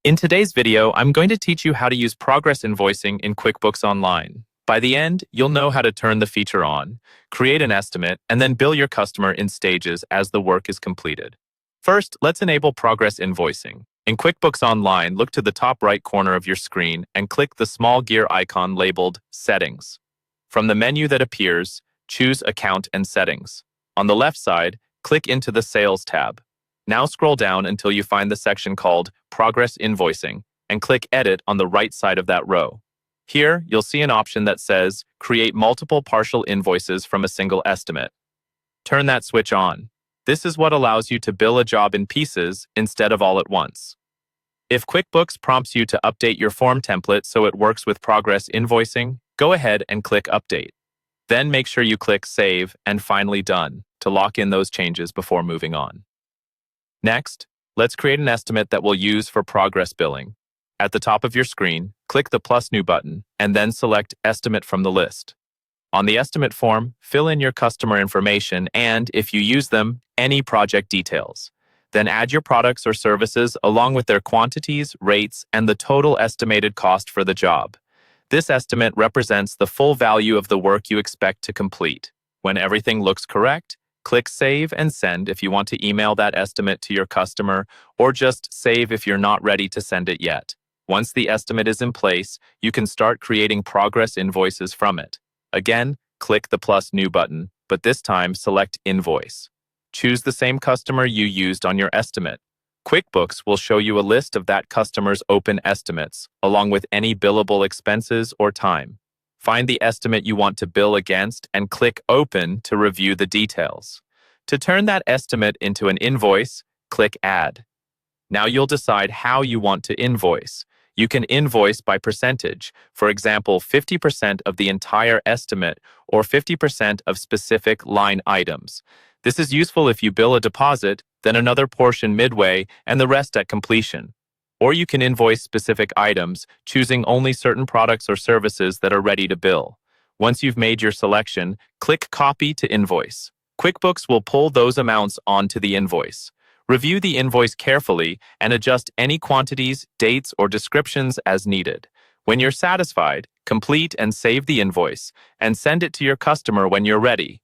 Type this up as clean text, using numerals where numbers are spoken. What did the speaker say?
In today's video, I'm going to teach you how to use progress invoicing in QuickBooks Online. By the end, you'll know how to turn the feature on, create an estimate, and then bill your customer in stages as the work is completed. First, let's enable progress invoicing. In QuickBooks Online, look to the top right corner of your screen and click the small gear icon labeled Settings. From the menu that appears, choose Account and Settings. On the left side, click into the Sales tab. Now scroll down until you find the section called Progress Invoicing and click Edit on the right side of that row. Here, you'll see an option that says Create multiple partial invoices from a single estimate. Turn that switch on. This is what allows you to bill a job in pieces instead of all at once. If QuickBooks prompts you to update your form template so it works with progress invoicing, go ahead and click Update. Then make sure you click Save and finally Done to lock in those changes before moving on. Next, let's create an estimate that we'll use for progress billing. At the top of your screen, click the plus new button and then select Estimate from the list. On the estimate form, fill in your customer information and, if you use them, any project details. Then add your products or services along with their quantities, rates, and the total estimated cost for the job. This estimate represents the full value of the work you expect to complete. When everything looks correct, click Save and Send if you want to email that estimate to your customer, or just save if you're not ready to send it yet. Once the estimate is in place, you can start creating progress invoices from it. Again, click the plus new button, but this time select Invoice. Choose the same customer you used on your estimate. QuickBooks will show you a list of that customer's open estimates, along with any billable expenses or time. Find the estimate you want to bill against and click Open to review the details. To turn that estimate into an invoice, click Add. Now you'll decide how you want to invoice. You can invoice by percentage, for example, 50% of the entire estimate or 50% of specific line items. This is useful if you bill a deposit, then another portion midway, and the rest at completion. Or you can invoice specific items, choosing only certain products or services that are ready to bill. Once you've made your selection, click Copy to Invoice. QuickBooks will pull those amounts onto the invoice. Review the invoice carefully and adjust any quantities, dates, or descriptions as needed. When you're satisfied, complete and save the invoice and send it to your customer when you're ready.